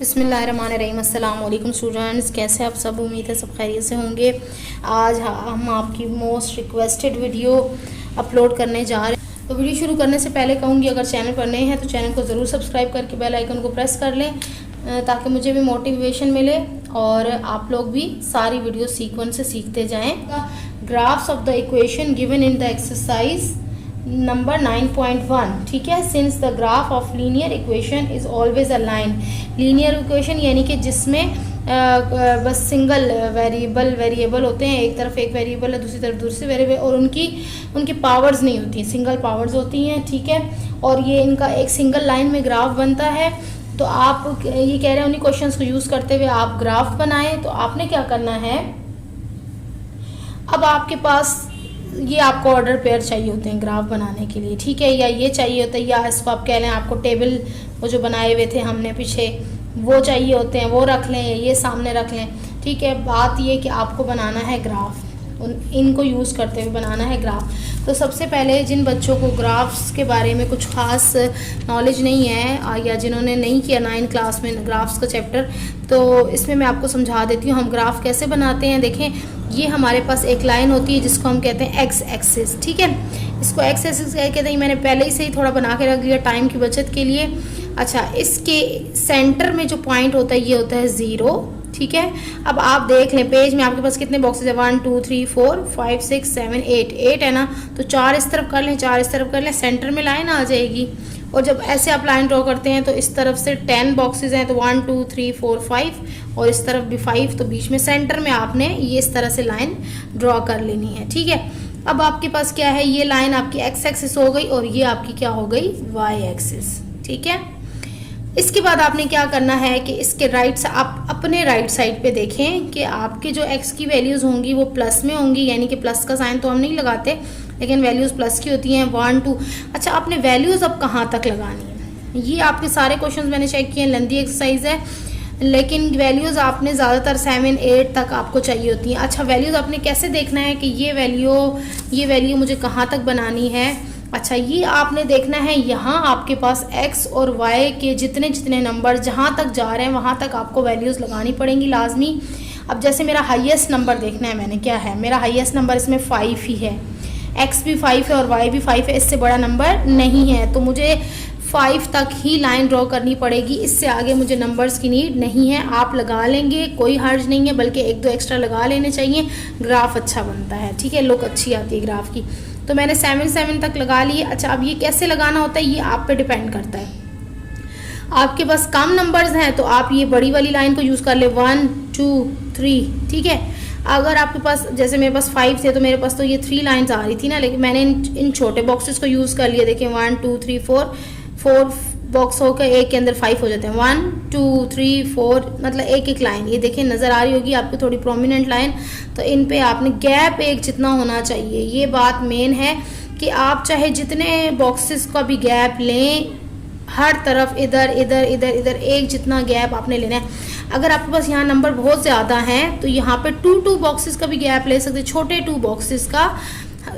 बिस्मिल्लाहिर्रहमानिर्रहीम। अस्सलाम वालेकुम स्टूडेंट्स, कैसे आप सब? उम्मीद है सब खैरियत से होंगे। आज हम आपकी मोस्ट रिक्वेस्टेड वीडियो अपलोड करने जा रहे हैं। तो वीडियो शुरू करने से पहले कहूँगी, अगर चैनल पर नए हैं तो चैनल को ज़रूर सब्सक्राइब करके बेल आइकन को प्रेस कर लें ताकि मुझे भी मोटिवेशन मिले और आप लोग भी सारी वीडियो सीक्वेंस से सीखते जाएँ। Graphs of the equation given in the exercise number 9.1, ठीक है। Since the graph of linear equation is always a line. Linear equation यानी कि जिसमें बस सिंगल वेरिएबल होते हैं, एक तरफ एक वेरिएबल है, दूसरी तरफ दूसरी वेरिएबल, और उनकी पावर्स नहीं होती, सिंगल पावर्स होती हैं, ठीक है। और ये इनका एक सिंगल लाइन में ग्राफ बनता है। तो आप ये कह रहे हैं उन्हीं क्वेश्चंस को यूज़ करते हुए आप ग्राफ बनाएं। तो आपने क्या करना है, अब आपके पास ये आपको ऑर्डर पेयर चाहिए होते हैं ग्राफ बनाने के लिए, ठीक है, या ये चाहिए होता है, या इसको आप कह लें आपको टेबल वो जो बनाए हुए थे हमने पीछे वो चाहिए होते हैं, वो रख लें, ये सामने रख लें, ठीक है। बात ये कि आपको बनाना है ग्राफ, इनको यूज़ करते हुए बनाना है ग्राफ। तो सबसे पहले जिन बच्चों को ग्राफ्स के बारे में कुछ ख़ास नॉलेज नहीं है या जिन्होंने नहीं किया 9th क्लास में ग्राफ्स का चैप्टर, तो इसमें मैं आपको समझा देती हूँ हम ग्राफ कैसे बनाते हैं। देखें, ये हमारे पास एक लाइन होती है जिसको हम कहते हैं एक्स एक्सिस, ठीक है। इसको एक्स एक्सिस कहते हैं। मैंने पहले ही से ही थोड़ा बना के रख दिया टाइम की बचत के लिए। अच्छा, इसके सेंटर में जो पॉइंट होता है ये होता है 0, ठीक है। अब आप देख लें पेज में आपके पास कितने बॉक्सेज है, 1 2 3 4 5 6 7 8 है ना। तो 4 इस तरफ कर लें, 4 इस तरफ कर लें, सेंटर में लाइन आ जाएगी। और जब ऐसे आप लाइन ड्रॉ करते हैं तो इस तरफ से 10 बॉक्सेज हैं, तो 1 2 3 4 5, और इस तरफ भी 5, तो बीच में सेंटर में आपने ये इस तरह से लाइन ड्रॉ कर लेनी है, ठीक है। अब आपके पास क्या है, ये लाइन आपकी एक्स एक्सिस हो गई और ये आपकी क्या हो गई, वाई एक्सिस, ठीक है। इसके बाद आपने क्या करना है कि इसके राइट से आप अपने राइट साइड पे देखें कि आपके जो एक्स की वैल्यूज़ होंगी वो प्लस में होंगी, यानी कि प्लस का साइन तो हम नहीं लगाते लेकिन वैल्यूज़ प्लस की होती हैं, 1 2। अच्छा, आपने वैल्यूज़ अब कहाँ तक लगानी है, ये आपके सारे क्वेश्चंस मैंने चेक किए हैं, लेंथी एक्सरसाइज है, लेकिन वैल्यूज़ आपने ज़्यादातर 7 8 तक आपको चाहिए होती हैं। अच्छा, वैल्यूज़ आपने कैसे देखना है कि ये वैल्यू मुझे कहाँ तक बनानी है। अच्छा, ये आपने देखना है, यहाँ आपके पास x और y के जितने नंबर जहाँ तक जा रहे हैं वहाँ तक आपको वैल्यूज़ लगानी पड़ेंगी लाजमी। अब जैसे मेरा हाईएस्ट नंबर देखना है, मैंने क्या है, मेरा हाईएस्ट नंबर इसमें 5 ही है, x भी 5 है और y भी 5 है, इससे बड़ा नंबर नहीं है, तो मुझे 5 तक ही लाइन ड्रॉ करनी पड़ेगी, इससे आगे मुझे नंबर्स की नीड नहीं है। आप लगा लेंगे, कोई हर्ज नहीं है, बल्कि 1 2 एक्स्ट्रा लगा लेने चाहिए, ग्राफ अच्छा बनता है, ठीक है, लुक अच्छी आती है ग्राफ की। तो मैंने 7 तक लगा लिए। अच्छा, अब ये कैसे लगाना होता है ये आप पे डिपेंड करता है। आपके पास कम नंबर्स हैं तो आप ये बड़ी वाली लाइन को यूज़ कर ले, 1 2 3, ठीक है। अगर आपके पास, जैसे मेरे पास 5 थे तो मेरे पास तो ये 3 लाइन्स आ रही थी ना, लेकिन मैंने इन छोटे बॉक्सेस को यूज़ कर लिया। देखिए 1 2 3 4 बॉक्स होकर एक के अंदर 5 हो जाते हैं, 1 2 3 4, मतलब एक लाइन, ये देखिए नज़र आ रही होगी आपको थोड़ी प्रोमिनेंट लाइन। तो इन पे आपने गैप एक जितना होना चाहिए, ये बात मेन है कि आप चाहे जितने बॉक्सेस का भी गैप लें, हर तरफ इधर एक जितना गैप आपने लेना है। अगर आपके पास यहाँ नंबर बहुत ज़्यादा हैं तो यहाँ पे 2 बॉक्सेस का भी गैप ले सकते हैं, छोटे 2 बॉक्सेस का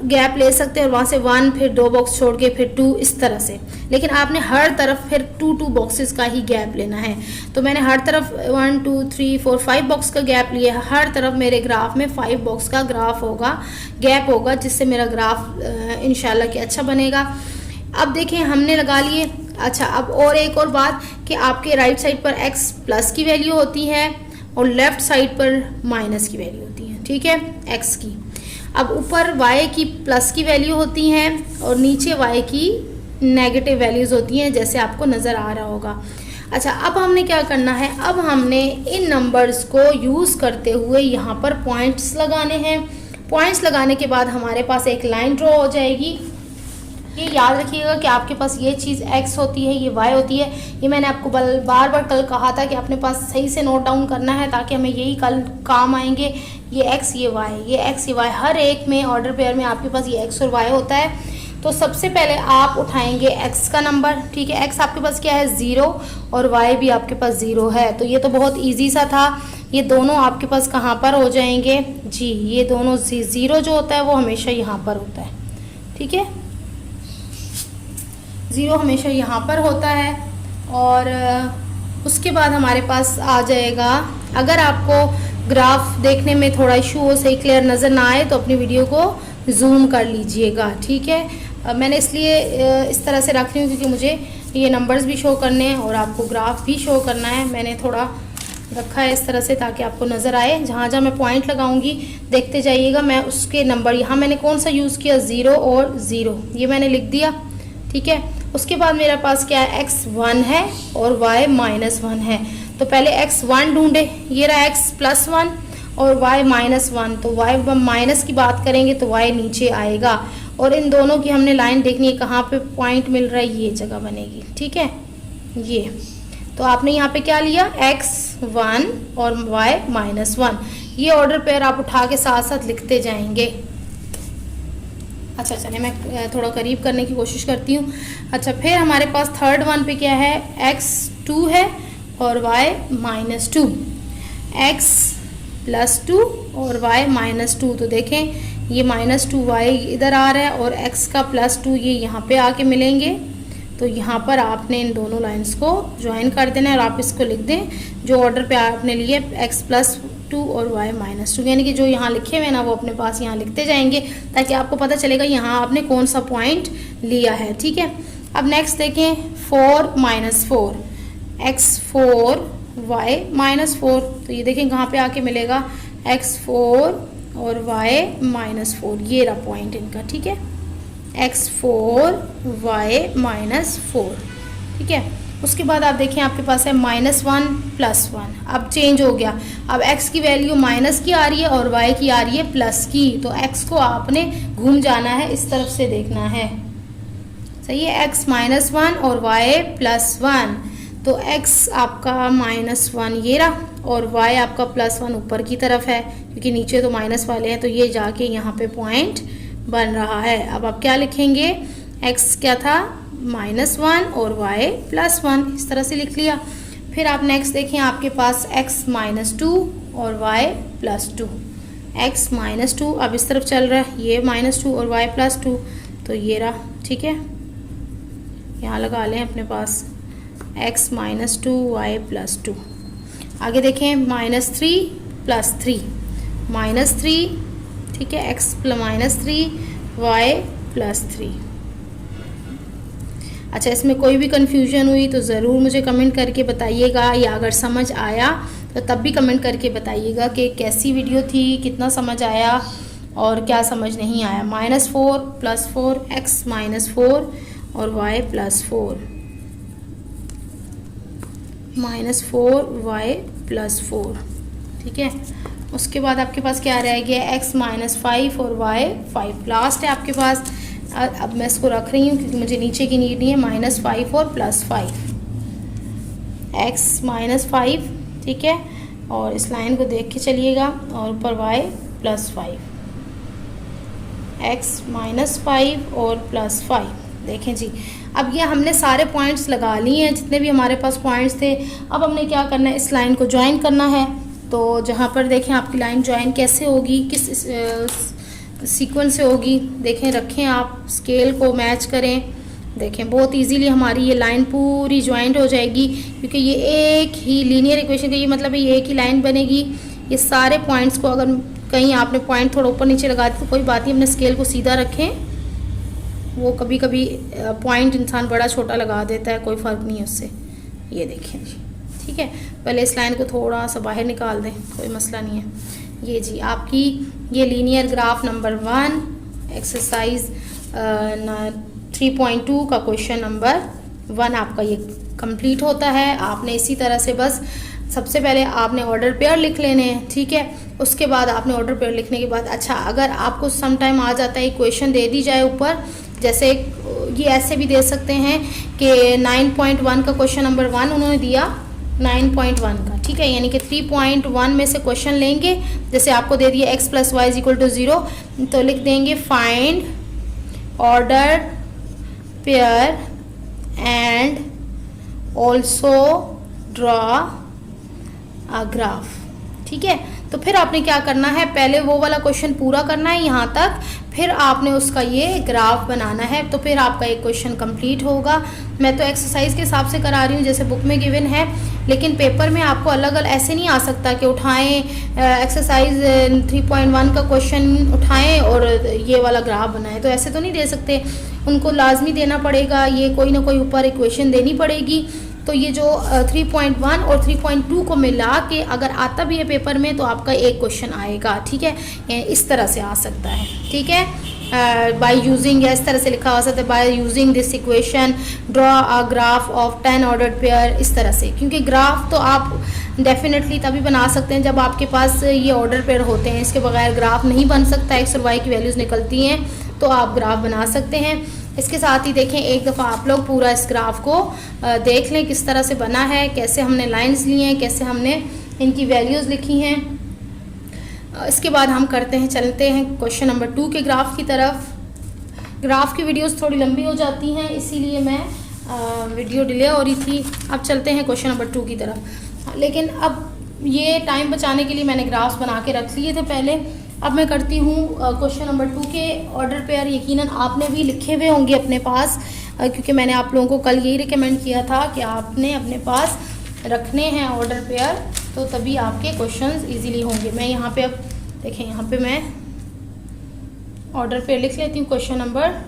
गैप ले सकते हैं, और वहाँ से 1 फिर 2 बॉक्स छोड़ के फिर 2, इस तरह से। लेकिन आपने हर तरफ फिर 2 बॉक्सेस का ही गैप लेना है। तो मैंने हर तरफ 1 2 3 4 5 बॉक्स का गैप लिया, हर तरफ मेरे ग्राफ में 5 बॉक्स का ग्राफ होगा, गैप होगा, जिससे मेरा ग्राफ इंशाल्लाह कि अच्छा बनेगा। अब देखें हमने लगा लिए। अच्छा, अब और एक और बात कि आपके राइट साइड पर x प्लस की वैल्यू होती है और लेफ्ट साइड पर माइनस की वैल्यू होती है, ठीक है, x की। अब ऊपर y की प्लस की वैल्यू होती हैं और नीचे y की नेगेटिव वैल्यूज़ होती हैं, जैसे आपको नज़र आ रहा होगा। अच्छा, अब हमने क्या करना है, अब हमने इन नंबर्स को यूज़ करते हुए यहाँ पर पॉइंट्स लगाने हैं। पॉइंट्स लगाने के बाद हमारे पास एक लाइन ड्रॉ हो जाएगी। ये याद रखिएगा कि आपके पास ये चीज़ x होती है, ये y होती है। ये मैंने आपको बार बार कल कहा था कि अपने पास सही से नोट डाउन करना है ताकि हमें यही कल काम आएंगे। ये x ये y, ये x ये y, हर एक में ऑर्डर पेयर में आपके पास ये x और y होता है। तो सबसे पहले आप उठाएंगे x का नंबर, ठीक है। x आपके पास क्या है, 0, और y भी आपके पास 0 है। तो ये तो बहुत ईजी सा था। ये दोनों आपके पास कहाँ पर हो जाएंगे जी, ये दोनों 0 जो होता है वो हमेशा यहाँ पर होता है, ठीक है, 0 हमेशा यहाँ पर होता है। और उसके बाद हमारे पास आ जाएगा, अगर आपको ग्राफ देखने में थोड़ा इशू हो, सही क्लियर नज़र ना आए तो अपनी वीडियो को जूम कर लीजिएगा, ठीक है। मैंने इसलिए इस तरह से रख रही हूँ क्योंकि मुझे ये नंबर्स भी शो करने हैं और आपको ग्राफ भी शो करना है। मैंने थोड़ा रखा है इस तरह से ताकि आपको नज़र आए। जहाँ जहाँ मैं पॉइंट लगाऊंगी देखते जाइएगा, मैं उसके नंबर, यहाँ मैंने कौन सा यूज़ किया, 0 और 0, ये मैंने लिख दिया, ठीक है। उसके बाद मेरे पास क्या है, x1 है और y -1 है। तो पहले x1 ढूंढे, ये रहा x +1 और y -1, तो y माइनस की बात करेंगे तो y नीचे आएगा और इन दोनों की हमने लाइन देखनी है कहाँ पे पॉइंट मिल रहा है, ये जगह बनेगी, ठीक है। ये तो आपने यहाँ पे क्या लिया, x1 और y -1, ये ऑर्डर पेयर आप उठा के साथ साथ लिखते जाएंगे। अच्छा चलिए मैं थोड़ा करीब करने की कोशिश करती हूँ। अच्छा, फिर हमारे पास थर्ड वन पे क्या है, x2 है और y -2, x +2 और y -2, तो देखें ये -2y इधर आ रहा है और x का +2 ये यहाँ पे आके मिलेंगे। तो यहाँ पर आपने इन दोनों लाइंस को ज्वाइन कर देना है और आप इसको लिख दें जो ऑर्डर पे आपने लिए, x +2 और y -2, यानी कि जो यहाँ लिखे हुए हैं ना वो अपने पास यहाँ लिखते जाएंगे ताकि आपको पता चलेगा यहाँ आपने कौन सा पॉइंट लिया है, ठीक है। अब नेक्स्ट देखें, 4 -4, x4 y -4, तो ये देखें कहाँ पे आके मिलेगा, x4 और y -4, ये रहा पॉइंट इनका, ठीक है, x4 y -4, ठीक है। उसके बाद आप देखें आपके पास है -1 +1, अब चेंज हो गया, अब x की वैल्यू माइनस की आ रही है और y की आ रही है प्लस की, तो x को आपने घूम जाना है, इस तरफ से देखना है, सही है। x -1 और y +1, तो x आपका -1 ये रहा और y आपका +1 ऊपर की तरफ है क्योंकि नीचे तो माइनस वाले हैं, तो ये जाके यहाँ पे पॉइंट बन रहा है। अब आप क्या लिखेंगे, x क्या था, -1 और y +1, इस तरह से लिख लिया। फिर आप नेक्स्ट देखें, आपके पास x -2 और y +2, x -2 अब इस तरफ चल रहा है, ये -2 और y +2, तो ये रहा, ठीक है। यहाँ लगा लें अपने पास x -2 y +2। आगे देखें, -3 +3, -3, ठीक है, x -3 y +3। अच्छा, इसमें कोई भी कन्फ्यूजन हुई तो ज़रूर मुझे कमेंट करके बताइएगा, या अगर समझ आया तो तब भी कमेंट करके बताइएगा कि कैसी वीडियो थी, कितना समझ आया और क्या समझ नहीं आया। -4 +4, x -4 और y +4, -4 y +4, ठीक है। उसके बाद आपके पास क्या रह गया, x -5 और y 5, लास्ट है आपके पास। अब मैं इसको रख रही हूँ क्योंकि मुझे नीचे की नीड नहीं है, -5 और +5, x -5, ठीक है, और इस लाइन को देख के चलिएगा और ऊपर y +5, x -5 और +5, देखें जी। अब ये हमने सारे पॉइंट्स लगा लिए हैं, जितने भी हमारे पास पॉइंट्स थे। अब हमने क्या करना है, इस लाइन को ज्वाइन करना है। तो जहाँ पर देखें आपकी लाइन ज्वाइन कैसे होगी, किस सीक्वेंस से होगी, देखें, रखें आप, स्केल को मैच करें, देखें बहुत इजीली हमारी ये लाइन पूरी ज्वाइंट हो जाएगी क्योंकि ये एक ही लीनियर इक्वेशन का ये मतलब है, ये एक ही लाइन बनेगी। ये सारे पॉइंट्स को अगर कहीं आपने पॉइंट थोड़ा ऊपर नीचे लगा दिया तो कोई बात नहीं, अपने स्केल को सीधा रखें, वो कभी कभी पॉइंट इंसान बड़ा छोटा लगा देता है, कोई फ़र्क नहीं है उससे। ये देखें जी, ठीक है, पहले इस लाइन को थोड़ा सा बाहर निकाल दें, कोई मसला नहीं है। ये जी आपकी ये लीनियर ग्राफ नंबर 1 एक्सरसाइज 3.2 का क्वेश्चन नंबर 1 आपका ये कंप्लीट होता है। आपने इसी तरह से बस सबसे पहले आपने ऑर्डर पेयर लिख लेने हैं, ठीक है। उसके बाद आपने ऑर्डर पेयर लिखने के बाद, अच्छा अगर आपको सम टाइम आ जाता है क्वेश्चन दे दी जाए ऊपर, जैसे ये ऐसे भी दे सकते हैं कि 9.1 का क्वेश्चन नंबर 1 उन्होंने दिया 9.1 का, ठीक है, यानी कि 3.1 में से क्वेश्चन लेंगे, जैसे आपको दे दिया x + y = 0, तो लिख देंगे find order pair and also draw a graph, ठीक है। तो फिर आपने क्या करना है, पहले वो वाला क्वेश्चन पूरा करना है यहाँ तक, फिर आपने उसका ये ग्राफ बनाना है, तो फिर आपका एक क्वेश्चन कंप्लीट होगा। मैं तो एक्सरसाइज के हिसाब से करा रही हूँ जैसे बुक में गिवन है, लेकिन पेपर में आपको अलग अलग ऐसे नहीं आ सकता कि उठाएं एक्सरसाइज 3.1 का क्वेश्चन उठाएं और ये वाला ग्राफ बनाएं, तो ऐसे तो नहीं दे सकते। उनको लाजमी देना पड़ेगा, ये कोई ना कोई ऊपर इक्वेशन देनी पड़ेगी। तो ये जो 3.1 और 3.2 को मिला के अगर आता भी है पेपर में तो आपका एक क्वेश्चन आएगा, ठीक है। इस तरह से आ सकता है, ठीक है। बाय यूजिंग, या इस तरह से लिखा हो सकता है by using this equation draw a graph of 10 ordered pair, इस तरह से। क्योंकि ग्राफ तो आप डेफिनेटली तभी बना सकते हैं जब आपके पास ये ऑर्डर पेयर होते हैं, इसके बगैर ग्राफ नहीं बन सकता। एक्स और वाई की वैल्यूज़ निकलती हैं तो आप ग्राफ बना सकते हैं। इसके साथ ही देखें, एक दफ़ा आप लोग पूरा इस ग्राफ को देख लें किस तरह से बना है, कैसे हमने लाइंस लिए हैं, कैसे हमने इनकी वैल्यूज़ लिखी हैं। इसके बाद हम करते हैं, चलते हैं क्वेश्चन नंबर 2 के ग्राफ की तरफ। ग्राफ की वीडियोस थोड़ी लंबी हो जाती हैं, इसीलिए मैं वीडियो डिले हो रही थी। अब चलते हैं क्वेश्चन नंबर 2 की तरफ। लेकिन अब ये टाइम बचाने के लिए मैंने ग्राफ्स बना के रख लिए थे पहले। अब मैं करती हूँ क्वेश्चन नंबर 2 के ऑर्डर पेयर। यकीनन आपने भी लिखे हुए होंगे अपने पास, क्योंकि मैंने आप लोगों को कल यही रिकमेंड किया था कि आपने अपने पास रखने हैं ऑर्डर पेयर, तो तभी आपके क्वेश्चंस इजीली होंगे। मैं यहाँ पे अब देखें, यहाँ पे मैं ऑर्डर पेयर लिख लेती हूँ। क्वेश्चन नंबर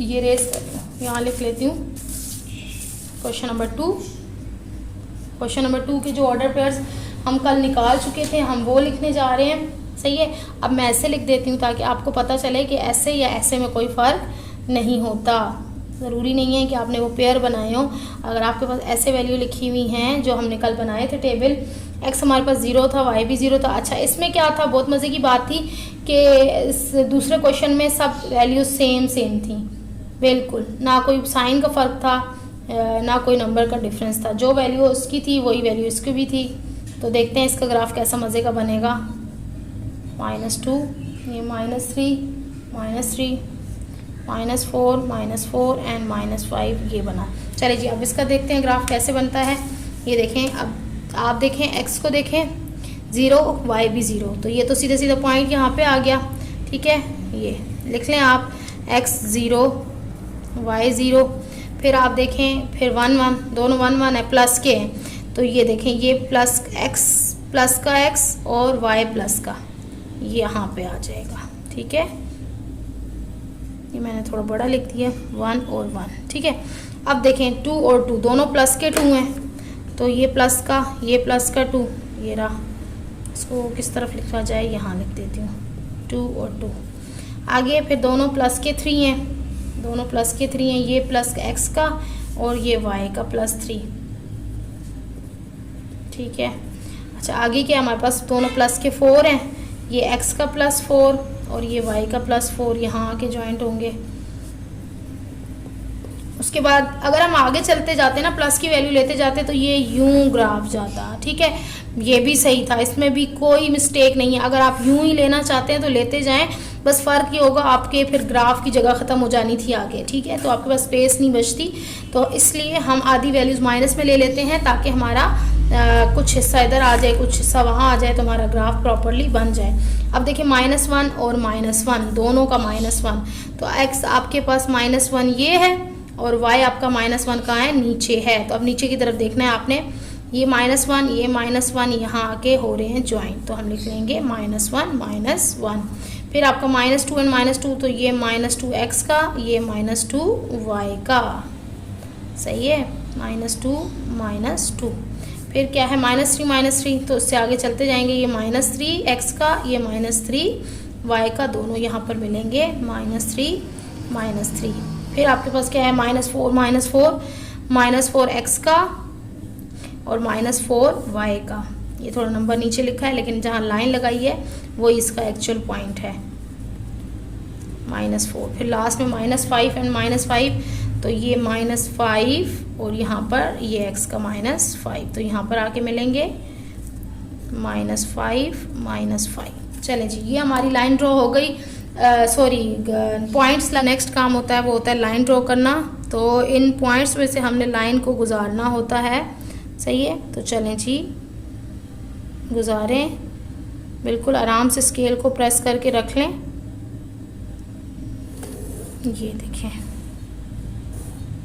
ये रेस यहाँ लिख लेती हूँ, क्वेश्चन नंबर 2। क्वेश्चन नंबर 2 के जो ऑर्डर पेयर्स हम कल निकाल चुके थे, हम वो लिखने जा रहे हैं, सही है। अब मैं ऐसे लिख देती हूँ ताकि आपको पता चले कि ऐसे या ऐसे में कोई फ़र्क नहीं होता। ज़रूरी नहीं है कि आपने वो पेयर बनाए हो। अगर आपके पास ऐसे वैल्यू लिखी हुई हैं जो हमने कल बनाए थे टेबल, एक्स हमारे पास 0 था, वाई भी 0 था। अच्छा, इसमें क्या था, बहुत मज़े की बात थी कि इस दूसरे क्वेश्चन में सब वैल्यू सेम थी, बिल्कुल ना कोई साइन का फ़र्क था, ना कोई नंबर का डिफरेंस था। जो वैल्यू उसकी थी वही वैल्यू इसकी भी थी। तो देखते हैं इसका ग्राफ कैसा मज़े का बनेगा। -2, ये -3, -3, -4, -4 एंड -5 ये बना। चलिए जी, अब इसका देखते हैं ग्राफ कैसे बनता है। ये देखें, अब आप देखें एक्स को देखें 0, वाई भी 0, तो ये तो सीधे सीधे पॉइंट यहाँ पे आ गया, ठीक है। ये लिख लें आप, एक्स 0, वाई 0। फिर आप देखें, फिर 1 1, दोनों 1 1 है, प्लस के हैं, तो ये देखें ये प्लस एक्स, प्लस का एक्स और वाई प्लस का यहाँ पे आ जाएगा, ठीक है। ये मैंने थोड़ा बड़ा लिख दिया, 1 और 1, ठीक है। अब देखें 2 और 2 दोनों प्लस के 2 हैं, तो ये प्लस का 2, ये रहा। इसको किस तरफ लिखा जाए, यहाँ लिख देती हूँ 2 और 2। आगे फिर दोनों प्लस के 3 हैं, दोनों प्लस के 3 हैं, ये प्लस एक्स का और ये वाई का +3, ठीक है। अच्छा, आगे क्या हमारे पास दोनों प्लस के 4 हैं, ये x का +4 और ये y का +4 यहाँ आके ज्वाइंट होंगे। उसके बाद अगर हम आगे चलते जाते ना, प्लस की वैल्यू लेते जाते, तो ये यूं ग्राफ जाता, ठीक है। ये भी सही था, इसमें भी कोई मिस्टेक नहीं है। अगर आप यूं ही लेना चाहते हैं तो लेते जाएं, बस फ़र्क ये होगा आपके फिर ग्राफ की जगह ख़त्म हो जानी थी आगे, ठीक है। तो आपके पास स्पेस नहीं बचती, तो इसलिए हम आधी वैल्यूज़ माइनस में ले लेते हैं ताकि हमारा कुछ हिस्सा इधर आ जाए, कुछ हिस्सा वहाँ आ जाए, तो हमारा ग्राफ प्रॉपरली बन जाए। अब देखिए -1 और -1 दोनों का -1, तो x आपके पास -1 ये है और y आपका -1 कहाँ है, नीचे है। तो अब नीचे की तरफ देखना है आपने, ये -1 ये -1 यहाँ आके हो रहे हैं ज्वाइंट, तो हम लिख लेंगे -1 -1। फिर आपका -2 एंड -2, तो ये -2x का, ये -2y का, सही है, -2 -2। फिर क्या है -3 -3, तो उससे आगे चलते जाएंगे, ये -3x का, ये -3y का, दोनों यहाँ पर मिलेंगे -3 -3। फिर आपके पास क्या है, -4 -4x का और -4y का। ये थोड़ा नंबर नीचे लिखा है, लेकिन जहाँ लाइन लगाई है वो इसका एक्चुअल पॉइंट है, -4। फिर लास्ट में -5 एंड -5, तो ये -5 और यहाँ पर ये x का -5, तो यहाँ पर आके मिलेंगे -5 -5। चलें जी, ये हमारी लाइन ड्रॉ हो गई। सॉरी, पॉइंट्स का नेक्स्ट काम होता है वो होता है लाइन ड्रॉ करना। तो इन पॉइंट्स में से हमने लाइन को गुजारना होता है, सही है। तो चलें जी, गुजारें, बिल्कुल आराम से स्केल को प्रेस करके रख लें। ये देखें,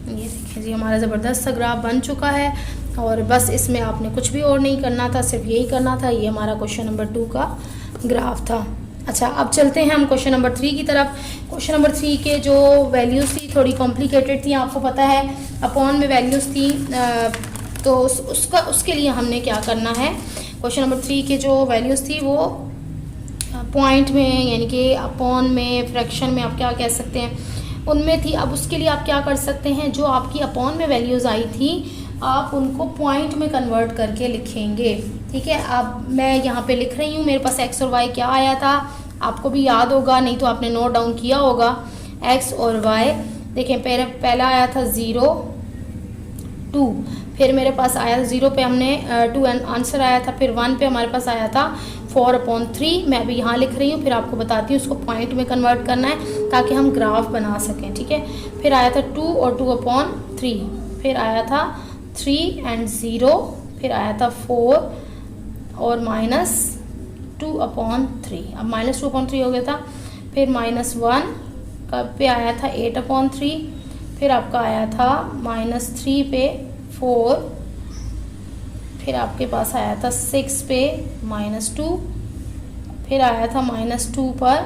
ये देखिए जी, हमारा ज़बरदस्त सा ग्राफ बन चुका है और बस इसमें आपने कुछ भी और नहीं करना था, सिर्फ यही करना था। ये हमारा क्वेश्चन नंबर 2 का ग्राफ था। अच्छा, अब चलते हैं हम क्वेश्चन नंबर 3 की तरफ। क्वेश्चन नंबर 3 के जो वैल्यूज़ थी थोड़ी कॉम्प्लिकेटेड थी, आपको पता है अपॉन में वैल्यूज़ थी, तो उसके लिए हमने क्या करना है, क्वेश्चन नंबर 3 के जो वैल्यूज़ थी वो पॉइंट में, यानी कि अपॉन में, फ्रैक्शन में, आप क्या कह सकते हैं, उनमें थी। अब उसके लिए आप क्या कर सकते हैं, जो आपकी अपॉन में वैल्यूज़ आई थी आप उनको पॉइंट में कन्वर्ट करके लिखेंगे। ठीक है, अब मैं यहाँ पे लिख रही हूँ, मेरे पास एक्स और वाई क्या आया था, आपको भी याद होगा, नहीं तो आपने नोट डाउन किया होगा। एक्स और वाई देखें, पहला आया था 0 2, फिर मेरे पास आया 0 पे हमने 2 आंसर आया था, फिर 1 पे हमारे पास आया था 4/3। मैं अभी यहाँ लिख रही हूँ, फिर आपको बताती हूँ उसको पॉइंट में कन्वर्ट करना है ताकि हम ग्राफ बना सकें। ठीक है, फिर आया था 2 और 2/3, फिर आया था 3 और 0, फिर आया था 4 और -2/3। अब -2/3 हो गया था, फिर -1 पे आया था 8/3, फिर आपका आया था -3 पे 4, फिर आपके पास आया था 6 पे -2, फिर आया था -2 पर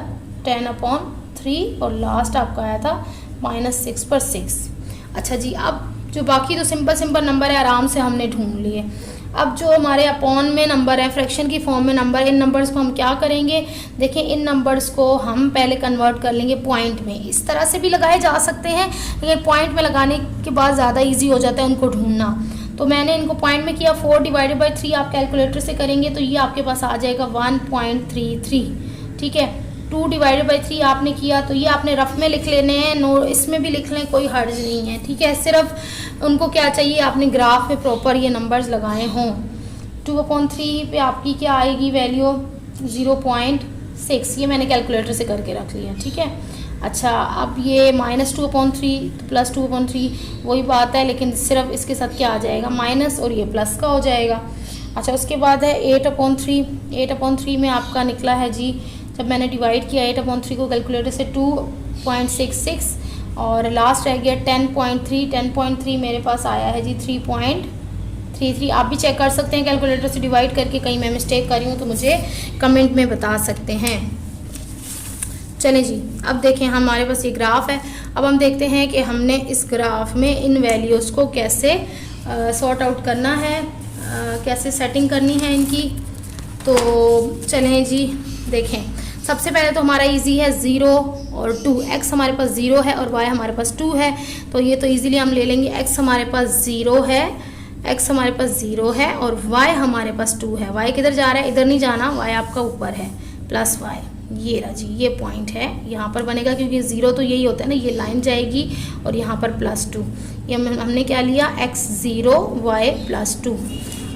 10/3 और लास्ट आपका आया था -6 पर 6। अच्छा जी, अब जो बाकी तो सिंपल नंबर है आराम से हमने ढूंढ लिए। अब जो हमारे अपॉन में नंबर है, फ्रैक्शन की फॉर्म में नंबर, इन नंबर्स को हम क्या करेंगे, देखिए इन नंबर्स को हम पहले कन्वर्ट कर लेंगे पॉइंट में। इस तरह से भी लगाए जा सकते हैं, लेकिन पॉइंट में लगाने के बाद ज़्यादा इजी हो जाता है उनको ढूंढना। तो मैंने इनको पॉइंट में किया, 4/3 आप कैलकुलेटर से करेंगे तो ये आपके पास आ जाएगा 1.33। ठीक है, 2/3 आपने किया तो ये आपने रफ में लिख लेने हैं, नो इसमें भी लिख लें, कोई हर्ज नहीं है। ठीक है, सिर्फ उनको क्या चाहिए, आपने ग्राफ में प्रॉपर ये नंबर्स लगाए हों। 2/3 पे आपकी क्या आएगी वैल्यू, 0.6, ये मैंने कैलकुलेटर से करके रख लिया। ठीक है, अच्छा, अब ये -2/3 +2/3 वही बात है, लेकिन सिर्फ इसके साथ क्या आ जाएगा, माइनस, और ये प्लस का हो जाएगा। अच्छा, उसके बाद है 8/3। 8/3 में आपका निकला है जी, जब मैंने डिवाइड किया 8/3 को कैलकुलेटर से 2.66, और लास्ट रह गया 10.3। 10.3 मेरे पास आया है जी 3.33। आप भी चेक कर सकते हैं कैलकुलेटर से डिवाइड करके, कहीं मैं मिस्टेक करी हूँ तो मुझे कमेंट में बता सकते हैं। चलें जी, अब देखें हमारे पास ये ग्राफ है। अब हम देखते हैं कि हमने इस ग्राफ में इन वैल्यूज़ को कैसे सॉर्ट आउट करना है, कैसे सेटिंग करनी है इनकी। तो चलें जी, देखें सबसे पहले तो हमारा इजी है 0 और 2। x हमारे पास 0 है और y हमारे पास 2 है, तो ये तो इजीली हम ले लेंगे। x हमारे पास 0 है, x हमारे पास 0 है और y हमारे पास 2 है। y किधर जा रहा है, इधर नहीं जाना, y आपका ऊपर है, प्लस y, ये रहा जी, ये पॉइंट है, यहाँ पर बनेगा क्योंकि 0 तो यही होता है ना, ये लाइन जाएगी और यहाँ पर +2। ये हमने क्या लिया, x 0 y +2।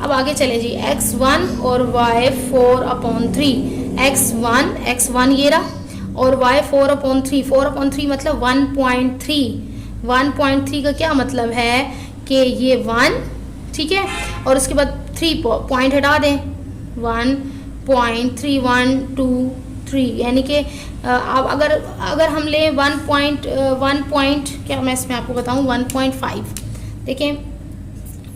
अब आगे चले जी, x1 और y 4/3। x1 ये रहा और y 4/3। 4/3 मतलब 1.3। 1.3 का क्या मतलब है कि ये 1, ठीक है, और उसके बाद 3 पॉइंट हटा दें, 1.3 1 2 3, यानी कि अब अगर हम लें 1 क्या मैं इसमें आपको बताऊं, 1.5। देखें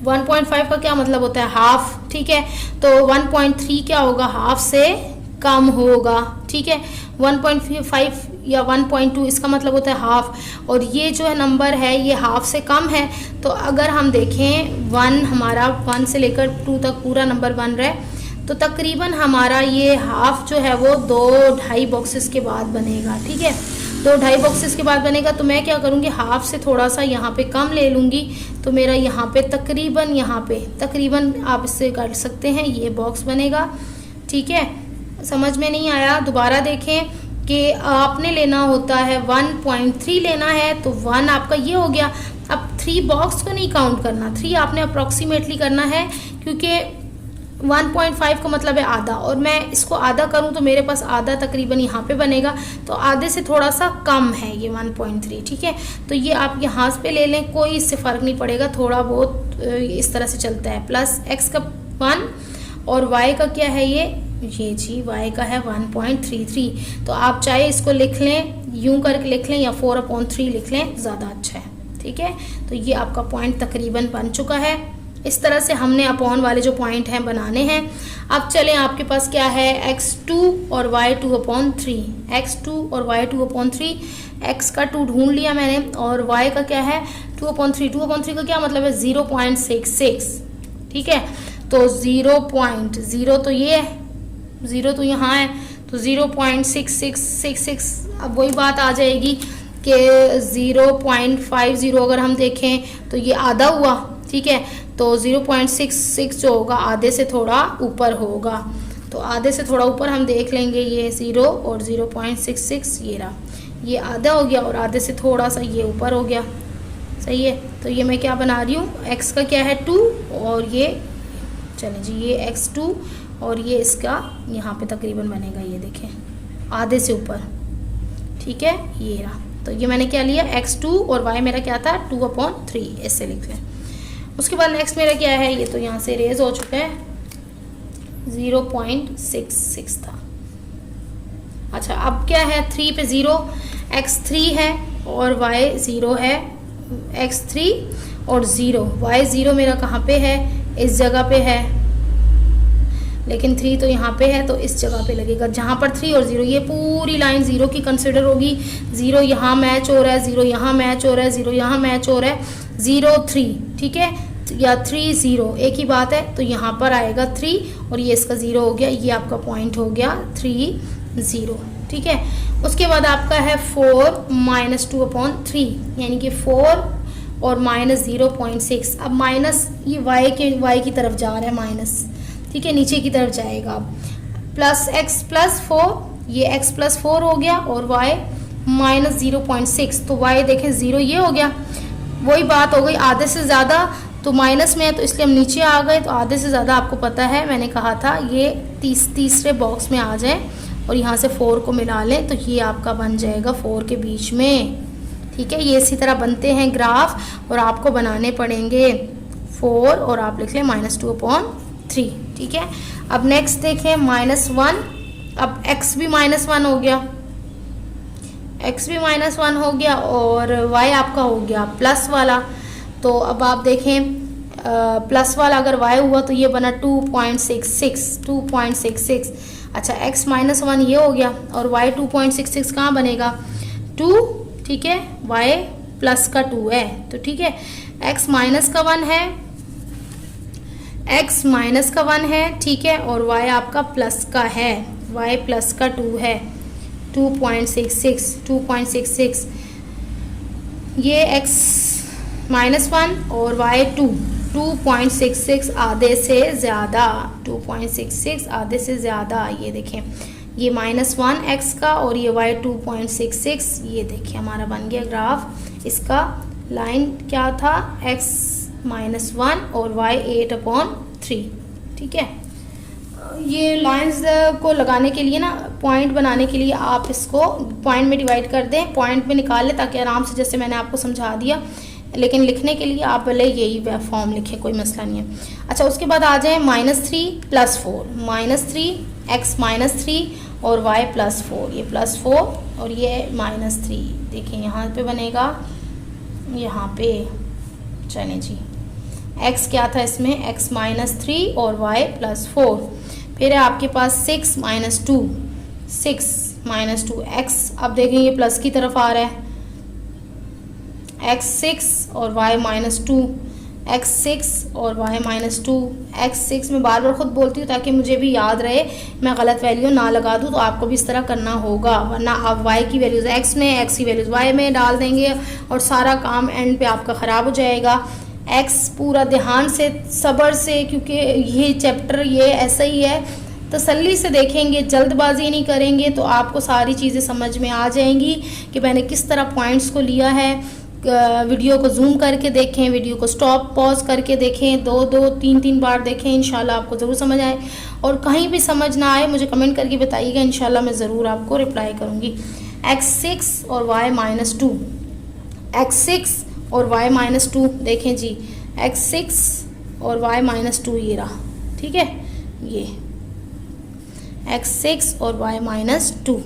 1.5 का क्या मतलब होता है, हाफ। ठीक है, तो 1.3 क्या होगा, हाफ से कम होगा। ठीक है, 1.5 या 1.2 इसका मतलब होता है हाफ, और ये जो है नंबर है ये हाफ से कम है। तो अगर हम देखें 1 हमारा 1 से लेकर 2 तक पूरा नंबर बन रहा है, तो तकरीबन हमारा ये हाफ जो है वो 2-2.5 बॉक्सेस के बाद बनेगा। ठीक है, 2-2.5 बॉक्सेस के बाद बनेगा, तो मैं क्या करूँगी, हाफ से थोड़ा सा यहाँ पे कम ले लूँगी, तो मेरा यहाँ पे तकरीबन आप इससे कर सकते हैं, ये बॉक्स बनेगा। ठीक है, समझ में नहीं आया दोबारा देखें कि आपने लेना होता है 1.3 लेना है, तो 1 आपका ये हो गया। अब 3 बॉक्स को नहीं काउंट करना, 3 आपने अप्रॉक्सीमेटली करना है, क्योंकि 1.5 का मतलब है आधा, और मैं इसको आधा करूं तो मेरे पास आधा तकरीबन यहाँ पे बनेगा, तो आधे से थोड़ा सा कम है ये 1.3। ठीक है, तो ये आप यहाँ पे ले लें, कोई इससे फ़र्क नहीं पड़ेगा, थोड़ा बहुत इस तरह से चलता है। प्लस x का 1 और y का क्या है, ये जी y का है 1.33। तो आप चाहे इसको लिख लें, यूं करके लिख लें, या 4/3 लिख लें, ज़्यादा अच्छा है। ठीक। ठीक है। तो ये आपका पॉइंट तकरीबन बन चुका है। इस तरह से हमने अपॉन वाले जो पॉइंट हैं बनाने हैं। अब चलें, आपके पास क्या है, x2 और y2/3, x2 और y2/3, x का 2 ढूंढ लिया मैंने और y का क्या है 2/3। 2/3 का क्या मतलब है 0.66, ठीक है। तो 0.0 तो ये है, 0 तो यहाँ है, तो 0.6666, अब वही बात आ जाएगी कि 0.50 अगर हम देखें तो ये आधा हुआ, ठीक है। तो 0.66 जो होगा आधे से थोड़ा ऊपर होगा, तो आधे से थोड़ा ऊपर हम देख लेंगे, ये 0 और 0.66 ये रहा, ये आधा हो गया और आधे से थोड़ा सा ये ऊपर हो गया, सही है। तो ये मैं क्या बना रही हूँ, x का क्या है 2 और ये चलें जी ये x2 और ये इसका यहाँ पे तकरीबन बनेगा, ये देखें आधे से ऊपर, ठीक है, ये रहा। तो ये मैंने क्या लिया x2 और y मेरा क्या था 2/3, ऐसे लिख लें। उसके बाद नेक्स्ट मेरा क्या है, ये तो यहाँ से रेज हो चुका है, 0.66 था। अच्छा अब क्या है 3 पे 0, x3 है और y 0 है, x3 और 0, y 0 मेरा कहाँ पे है, इस जगह पे है, लेकिन 3 तो यहाँ पे है तो इस जगह पे लगेगा जहाँ पर 3 और 0, ये पूरी लाइन 0 की कंसिडर होगी। 0 यहाँ मैच हो रहा है, 0 यहाँ मैच हो रहा है, 0 यहाँ मैच हो रहा है, 0 3, ठीक है, या 3 0 एक ही बात है। तो यहाँ पर आएगा 3 और ये इसका 0 हो गया, ये आपका पॉइंट हो गया 3 0, ठीक है। उसके बाद आपका है 4 - 2/3, यानी कि 4 और -0.6। अब माइनस ये y की तरफ जा रहा है माइनस, ठीक है, नीचे की तरफ जाएगा। अब प्लस x + 4, ये x + 4 हो गया और y -0.6, तो y देखें 0 ये हो गया, वही बात हो गई आधे से ज़्यादा, तो माइनस में है तो इसलिए हम नीचे आ गए। तो आधे से ज़्यादा आपको पता है, मैंने कहा था ये तीसरे बॉक्स में आ जाए और यहाँ से 4 को मिला लें तो ये आपका बन जाएगा 4 के बीच में, ठीक है। ये इसी तरह बनते हैं ग्राफ और आपको बनाने पड़ेंगे 4 और आप लिख लें -2/3, ठीक है। अब नेक्स्ट देखें -1, अब x भी -1 हो गया, x भी -1 हो गया और y आपका हो गया प्लस वाला। तो अब आप देखें प्लस वाला अगर y हुआ तो ये बना 2.66। अच्छा x -1 ये हो गया और y 2.66 कहाँ बनेगा 2, ठीक है, y प्लस का 2 है, तो ठीक है। x माइनस का 1 है, x माइनस का 1 है, ठीक है, और y आपका प्लस का है, y प्लस का 2 है, 2.66। ये x -1 और y 2.66 आधे से ज़्यादा, 2.66 आधे से ज़्यादा, ये देखें ये -1 x का और ये y 2.66, ये देखिए हमारा बन गया ग्राफ। इसका लाइन क्या था x -1 और y 8/3, ठीक है। ये लाइंस को लगाने के लिए ना, पॉइंट बनाने के लिए आप इसको पॉइंट में डिवाइड कर दें, पॉइंट में निकाल लें ताकि आराम से, जैसे मैंने आपको समझा दिया, लेकिन लिखने के लिए आप भले यही फॉर्म लिखें, कोई मसला नहीं है। अच्छा उसके बाद आ जाए -3 + 4, -3 x -3 और y +4, ये +4 और ये -3, देखिए यहाँ पे बनेगा, यहाँ पे चलें जी x क्या था इसमें, x -3 और y +4। फिर है आपके पास 6 - 2, 6 - 2 x, अब देखें ये प्लस की तरफ आ रहा है, x 6 और y -2, x 6 और y -2, x 6 मैं बार बार ख़ुद बोलती हूँ ताकि मुझे भी याद रहे, मैं गलत वैल्यू ना लगा दूँ, तो आपको भी इस तरह करना होगा, वरना आप y की वैल्यूज़ x में, x की वैल्यूज़ y में डाल देंगे और सारा काम एंड पे आपका ख़राब हो जाएगा। x पूरा ध्यान से, सब्र से, क्योंकि ये चैप्टर ये ऐसा ही है, तसल्ली से देखेंगे, जल्दबाजी नहीं करेंगे तो आपको सारी चीज़ें समझ में आ जाएंगी कि मैंने किस तरह पॉइंट्स को लिया है। वीडियो को जूम करके देखें, वीडियो को स्टॉप पॉज करके देखें, 2-2 3-3 बार देखें, इंशाल्लाह आपको ज़रूर समझ आए। और कहीं भी समझ ना आए मुझे कमेंट करके बताइएगा, इंशाल्लाह मैं ज़रूर आपको रिप्लाई करूँगी। x 6 और y -2, x 6 और y -2 देखें जी, x 6 और y -2 ये रहा, ठीक है, ये x 6 और y -2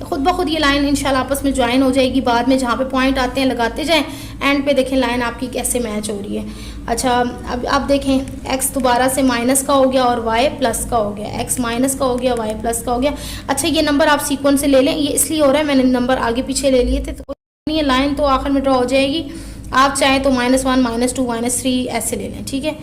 खुद ब खुद ये लाइन इंशाल्लाह आपस में ज्वाइन हो जाएगी। बाद में जहाँ पे पॉइंट आते हैं लगाते जाएं, एंड पे देखें लाइन आपकी कैसे मैच हो रही है। अच्छा अब आप देखें x दोबारा से माइनस का हो गया और y प्लस का हो गया, x माइनस का हो गया, y प्लस का हो गया। अच्छा ये नंबर आप सीक्वेंस से ले लें, ये इसलिए हो रहा है मैंने नंबर आगे पीछे ले लिए थे तो ये लाइन तो आखिर में ड्रॉ हो जाएगी। आप चाहें तो -1 -2 -3 ऐसे ले लें, ठीक है।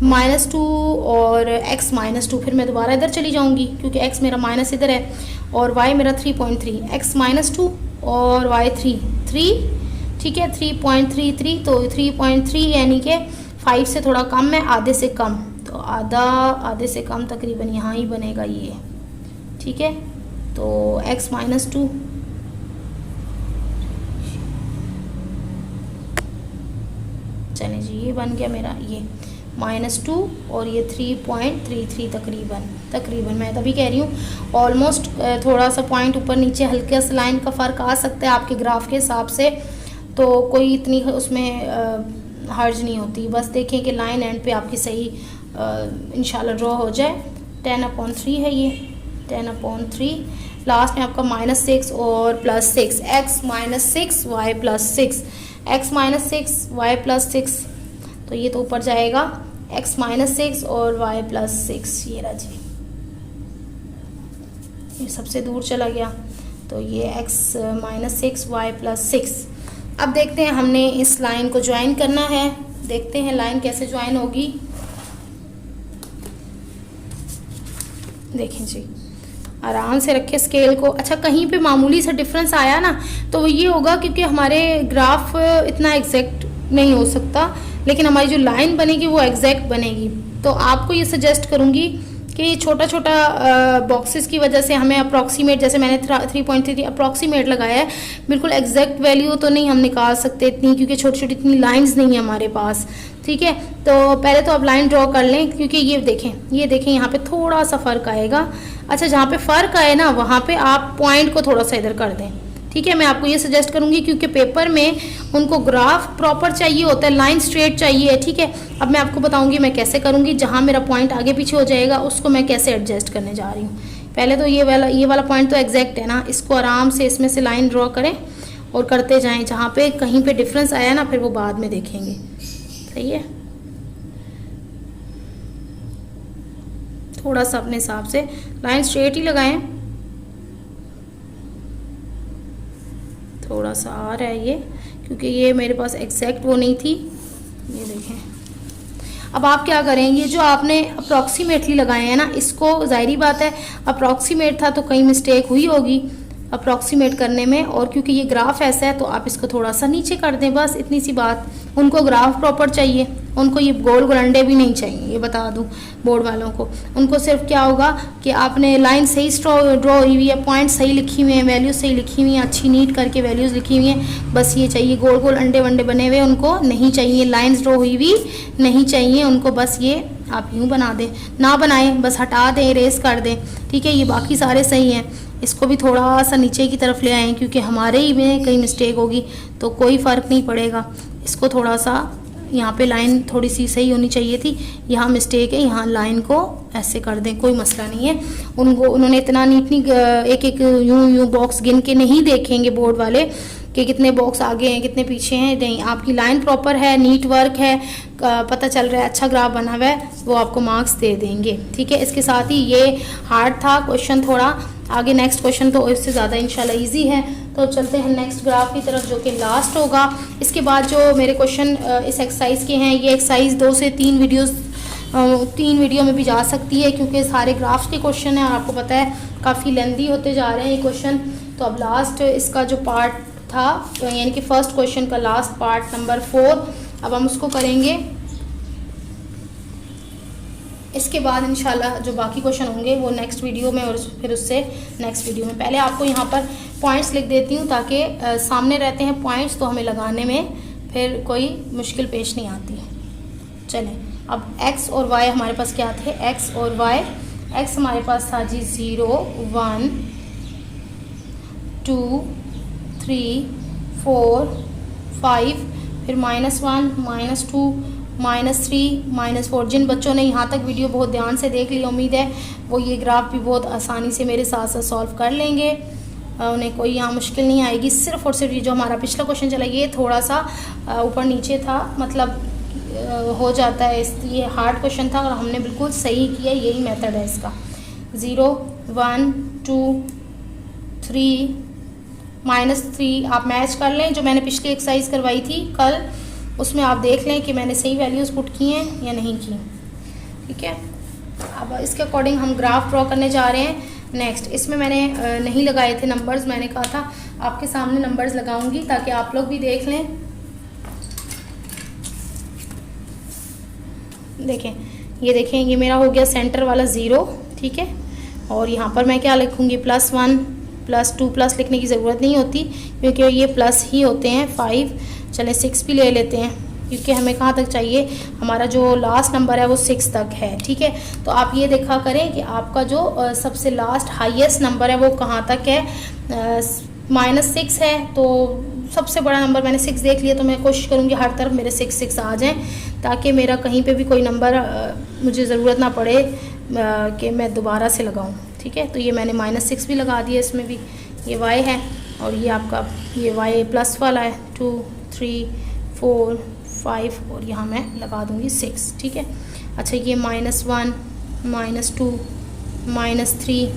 -2 और x -2, फिर मैं दोबारा इधर चली जाऊंगी क्योंकि x मेरा माइनस इधर है और y मेरा 3.3, x -2 और y 3, ठीक है 3.33, तो 3.3 यानी कि 5 से थोड़ा कम है, आधे से कम, तो आधे से कम तकरीबन यहाँ ही बनेगा ये, ठीक है। तो x -2 चलें जी, ये बन गया मेरा ये -2 और ये 3.33 तकरीबन मैं तभी कह रही हूँ ऑलमोस्ट, थोड़ा सा पॉइंट ऊपर नीचे हल्के से लाइन का फ़र्क आ सकता है आपके ग्राफ के हिसाब से, तो कोई इतनी उसमें हर्ज नहीं होती। बस देखें कि लाइन एंड पे आपकी सही इंशाल्लाह ड्रॉ हो जाए। 10/3 है ये, 10/3 लास्ट में आपका -6 और +6, x -6 y +6, x -6 y +6, तो ये तो ऊपर जाएगा x -6 और y +6, ये रहा जी, ये सबसे दूर चला गया, तो ये x -6 y +6। अब देखते हैं हमने इस लाइन को ज्वाइन करना है, देखते हैं लाइन कैसे ज्वाइन होगी। देखें जी, आराम से रखें स्केल को। अच्छा कहीं पे मामूली सा डिफरेंस आया ना तो वो ये होगा क्योंकि हमारे ग्राफ इतना एग्जैक्ट नहीं हो सकता, लेकिन हमारी जो लाइन बनेगी वो एग्जैक्ट बनेगी। तो आपको ये सजेस्ट करूँगी कि छोटा छोटा बॉक्सेस की वजह से हमें अप्रॉक्सीमेट, जैसे मैंने 3.3 अप्रॉक्सीमेट लगाया है, बिल्कुल एग्जैक्ट वैल्यू तो नहीं हम निकाल सकते इतनी, क्योंकि छोटी छोटी इतनी लाइंस नहीं है हमारे पास, ठीक है। तो पहले तो आप लाइन ड्रॉ कर लें, क्योंकि ये देखें यहाँ पे थोड़ा सा फ़र्क आएगा। अच्छा जहाँ पे फ़र्क आए ना वहाँ पे आप पॉइंट को थोड़ा सा इधर कर दें, ठीक है। मैं आपको ये सजेस्ट करूँगी क्योंकि पेपर में उनको ग्राफ प्रॉपर चाहिए होता है, लाइन स्ट्रेट चाहिए, ठीक है। अब मैं आपको बताऊँगी मैं कैसे करूँगी, जहाँ मेरा पॉइंट आगे पीछे हो जाएगा उसको मैं कैसे एडजस्ट करने जा रही हूँ। पहले तो ये वाला पॉइंट तो एग्जैक्ट है ना, इसको आराम से इसमें से लाइन ड्रॉ करें और करते जाएँ। जहाँ पे कहीं पे डिफरेंस आया ना फिर वो बाद में देखेंगे, सही है। थोड़ा सा अपने हिसाब से लाइन स्ट्रेट ही लगाएं, थोड़ा सा आ रहा है ये, क्योंकि ये मेरे पास एग्जैक्ट वो नहीं थी। ये देखें, अब आप क्या करें, ये जो आपने अप्रॉक्सीमेटली लगाए हैं ना, इसको ज़ाहिरी बात है अप्रॉक्सीमेट था तो कहीं मिस्टेक हुई होगी अप्रॉक्सीमेट करने में, और क्योंकि ये ग्राफ ऐसा है तो आप इसको थोड़ा सा नीचे कर दें, बस इतनी सी बात। उनको ग्राफ प्रॉपर चाहिए, उनको ये गोल गोलंडे भी नहीं चाहिए, ये बता दूं बोर्ड वालों को। उनको सिर्फ क्या होगा कि आपने लाइन सही ड्रॉ हुई हुई है, पॉइंट सही लिखी हुई है, वैल्यूज सही लिखी हुई हैं, अच्छी नीट करके वैल्यूज़ लिखी हुई हैं, बस ये चाहिए। गोल गोल अंडे वंडे बने हुए उनको नहीं चाहिए, लाइन्स ड्रॉ हुई हुई नहीं चाहिए उनको, बस ये आप यूँ बना दें, ना बनाएं, बस हटा दें, इरेज कर दें, ठीक है। ये बाकी सारे सही हैं, इसको भी थोड़ा सा नीचे की तरफ ले आएँ, क्योंकि हमारे ही में कहीं मिस्टेक होगी तो कोई फ़र्क नहीं पड़ेगा। इसको थोड़ा सा यहाँ पे लाइन थोड़ी सी सही होनी चाहिए थी, यहाँ मिस्टेक है, यहाँ लाइन को ऐसे कर दें, कोई मसला नहीं है। उन्होंने इतना नीट एक एक यूँ बॉक्स गिन के नहीं देखेंगे बोर्ड वाले कि कितने बॉक्स आगे हैं कितने पीछे हैं, नहीं, आपकी लाइन प्रॉपर है, नीट वर्क है, पता चल रहा है, अच्छा ग्राफ बना हुआ है, वो आपको मार्क्स दे देंगे, ठीक है। इसके साथ ही ये हार्ड था क्वेश्चन थोड़ा, आगे नेक्स्ट क्वेश्चन तो इससे ज़्यादा इंशाल्लाह इजी है। तो चलते हैं नेक्स्ट ग्राफ की तरफ जो कि लास्ट होगा। इसके बाद जो मेरे क्वेश्चन इस एक्सरसाइज के हैं, ये एक्सरसाइज 2 से 3 वीडियो में भी जा सकती है, क्योंकि सारे ग्राफ्स के क्वेश्चन हैं और आपको पता है काफ़ी लेंदी होते जा रहे हैं ये क्वेश्चन। तो अब लास्ट इसका जो पार्ट था, यानी कि फर्स्ट क्वेश्चन का लास्ट पार्ट नंबर 4, अब हम उसको करेंगे। इसके बाद इंशाल्लाह जो बाकी क्वेश्चन होंगे वो नेक्स्ट वीडियो में और फिर उससे नेक्स्ट वीडियो में। पहले आपको यहाँ पर पॉइंट्स लिख देती हूँ ताकि सामने रहते हैं पॉइंट्स, तो हमें लगाने में फिर कोई मुश्किल पेश नहीं आती। चलें, अब x और y हमारे पास क्या थे, x और y। x हमारे पास था जी 0 1 2 3 4 5, फिर -1 -2 -3 -4। जिन बच्चों ने यहाँ तक वीडियो बहुत ध्यान से देख ली, उम्मीद है वो ये ग्राफ भी बहुत आसानी से मेरे साथ साथ सॉल्व कर लेंगे। उन्हें कोई यहाँ मुश्किल नहीं आएगी। सिर्फ और सिर्फ ये जो हमारा पिछला क्वेश्चन चला ये थोड़ा सा ऊपर नीचे था, मतलब हो जाता है, ये हार्ड क्वेश्चन था और हमने बिल्कुल सही किया, यही मेथड है इसका। 0 1 2 3 -3 आप मैच कर लें, जो मैंने पिछली एक्सरसाइज करवाई थी कल उसमें आप देख लें कि मैंने सही वैल्यूज़ पुट की हैं या नहीं की। ठीक है, अब इसके अकॉर्डिंग हम ग्राफ ड्रॉ करने जा रहे हैं। नेक्स्ट इसमें मैंने नहीं लगाए थे नंबर्स, मैंने कहा था आपके सामने नंबर्स लगाऊंगी ताकि आप लोग भी देख लें। देखें, ये देखें, ये मेरा हो गया सेंटर वाला 0। ठीक है, और यहाँ पर मैं क्या लिखूँगी, +1 +2 प्लस लिखने की ज़रूरत नहीं होती क्योंकि ये प्लस ही होते हैं। 5 चलें 6 भी ले लेते हैं क्योंकि हमें कहाँ तक चाहिए, हमारा जो लास्ट नंबर है वो 6 तक है। ठीक है, तो आप ये देखा करें कि आपका जो सबसे लास्ट हाईएस्ट नंबर है वो कहाँ तक है, -6 है। तो सबसे बड़ा नंबर मैंने 6 देख लिया, तो मैं कोशिश करूँगी हर तरफ मेरे 6 आ जाएं ताकि मेरा कहीं पे भी कोई नंबर मुझे ज़रूरत ना पड़े कि मैं दोबारा से लगाऊं। ठीक है, तो ये मैंने -6 भी लगा दिया, इसमें भी ये y है और ये आपका ये y प्लस वाला है 2 3 4 5 और यहाँ मैं लगा दूँगी 6। ठीक है, अच्छा ये -1 -2 -3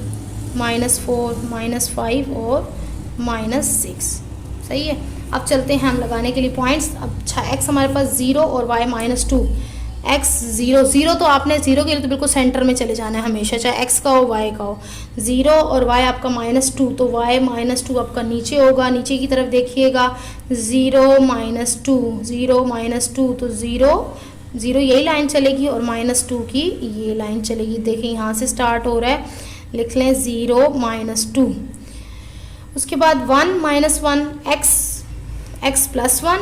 -4 -5 और -6 सही है। अब चलते हैं हम लगाने के लिए पॉइंट्स। अब अच्छा x हमारे पास 0 और y -2, x 0 तो आपने 0 के लिए तो बिल्कुल सेंटर में चले जाना है हमेशा, चाहे x का हो y का हो। 0 और y आपका -2 तो y -2 आपका नीचे होगा, नीचे की तरफ देखिएगा 0 -2 0 -2 तो 0 यही लाइन चलेगी और -2 की ये लाइन चलेगी। देखिए यहाँ से स्टार्ट हो रहा है, लिख लें 0 -2। उसके बाद 1 -1 x +1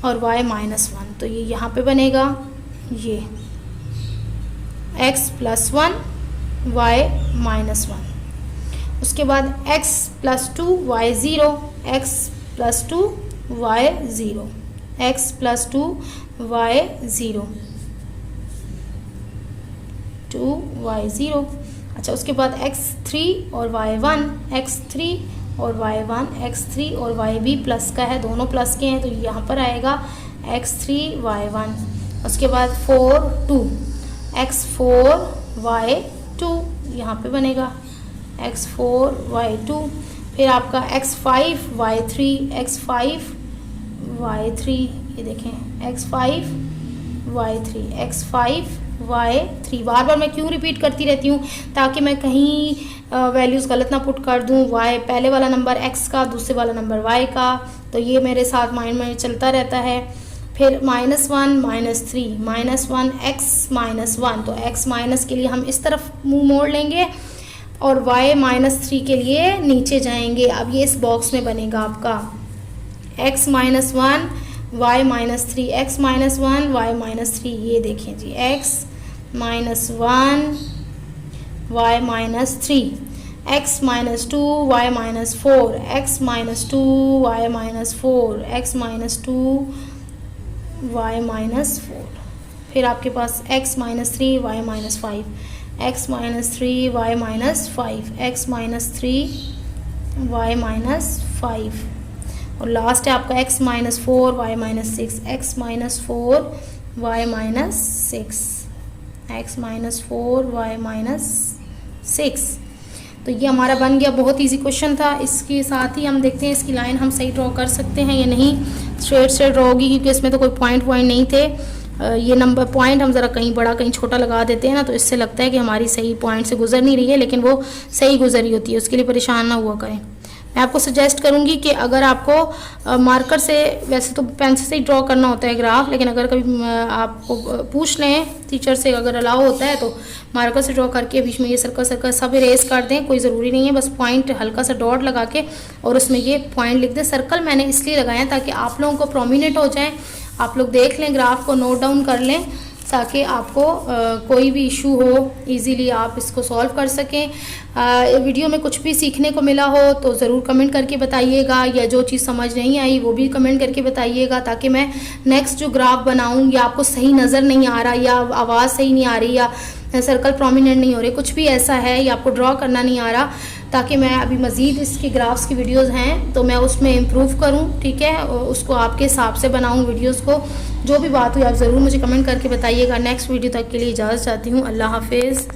और y -1 तो ये यहाँ पे बनेगा ये x +1 y -1। उसके बाद x +2 y 0 x +2 y 0 x +2 y 0 2 y 0। अच्छा, उसके बाद x3 और y1 x3 और y1 x3 और y भी प्लस का है, दोनों प्लस के हैं तो यहाँ पर आएगा x3 y1। उसके बाद 4 2 x4 y2 यहाँ पे बनेगा x4 y2। फिर आपका x5 y3 x5 y3 ये देखें x5 y3 x5 y3। बार बार मैं क्यों रिपीट करती रहती हूँ, ताकि मैं कहीं वैल्यूज़ गलत ना पुट कर दूँ। y पहले वाला नंबर x का, दूसरे वाला नंबर y का, तो ये मेरे साथ माइंड में चलता रहता है। फिर -1 -3 -1 x -1 तो x माइनस के लिए हम इस तरफ मुंह मोड़ लेंगे और y -3 के लिए नीचे जाएंगे। अब ये इस बॉक्स में बनेगा आपका x -1 y -3 x -1 y -3। ये देखें जी x -1 y -3 x -2 y -4 x -2 y -4 x -2 y -4। फिर आपके पास x -3 y -5 x -3 y -5 x -3 y -5 और लास्ट है आपका x -4 y -6 x -4 y -6 x -4 y -6। तो ये हमारा बन गया, बहुत इजी क्वेश्चन था। इसके साथ ही हम देखते हैं इसकी लाइन हम सही ड्रॉ कर सकते हैं या नहीं। स्ट्रेट ड्रॉ होगी क्योंकि इसमें तो कोई पॉइंट नहीं थे। ये नंबर पॉइंट हम ज़रा कहीं बड़ा कहीं छोटा लगा देते हैं ना, तो इससे लगता है कि हमारी सही पॉइंट से गुजर नहीं रही है, लेकिन वो सही गुजर रही होती है। उसके लिए परेशान ना हुआ करें। मैं आपको सजेस्ट करूंगी कि अगर आपको मार्कर से, वैसे तो पेंसिल से ही ड्रॉ करना होता है ग्राफ, लेकिन अगर कभी आपको पूछ लें टीचर से, अगर अलाउ होता है तो मार्कर से ड्रॉ करके बीच में ये सर्कल सब इरेज कर दें, कोई ज़रूरी नहीं है, बस पॉइंट हल्का सा डॉट लगा के और उसमें ये पॉइंट लिख दें। सर्कल मैंने इसलिए लगाया ताकि आप लोगों को प्रोमिनेंट हो जाए, आप लोग देख लें, ग्राफ को नोट डाउन कर लें, ताकि आपको कोई भी इशू हो इजीली आप इसको सॉल्व कर सकें। वीडियो में कुछ भी सीखने को मिला हो तो ज़रूर कमेंट करके बताइएगा, या जो चीज़ समझ नहीं आई वो भी कमेंट करके बताइएगा, ताकि मैं नेक्स्ट जो ग्राफ बनाऊं, या आपको सही नज़र नहीं आ रहा, या आवाज़ सही नहीं आ रही, या सर्कल प्रोमिनेंट नहीं हो रहे, कुछ भी ऐसा है या आपको ड्रॉ करना नहीं आ रहा, ताकि मैं अभी मज़ीद इसके ग्राफ्स की वीडियोस हैं तो मैं उसमें इम्प्रूव करूं, ठीक है, उसको आपके हिसाब से बनाऊं वीडियोस को। जो भी बात हुई आप ज़रूर मुझे कमेंट करके बताइएगा। नेक्स्ट वीडियो तक के लिए इजाज़त चाहती हूँ। अल्लाह हाफिज़।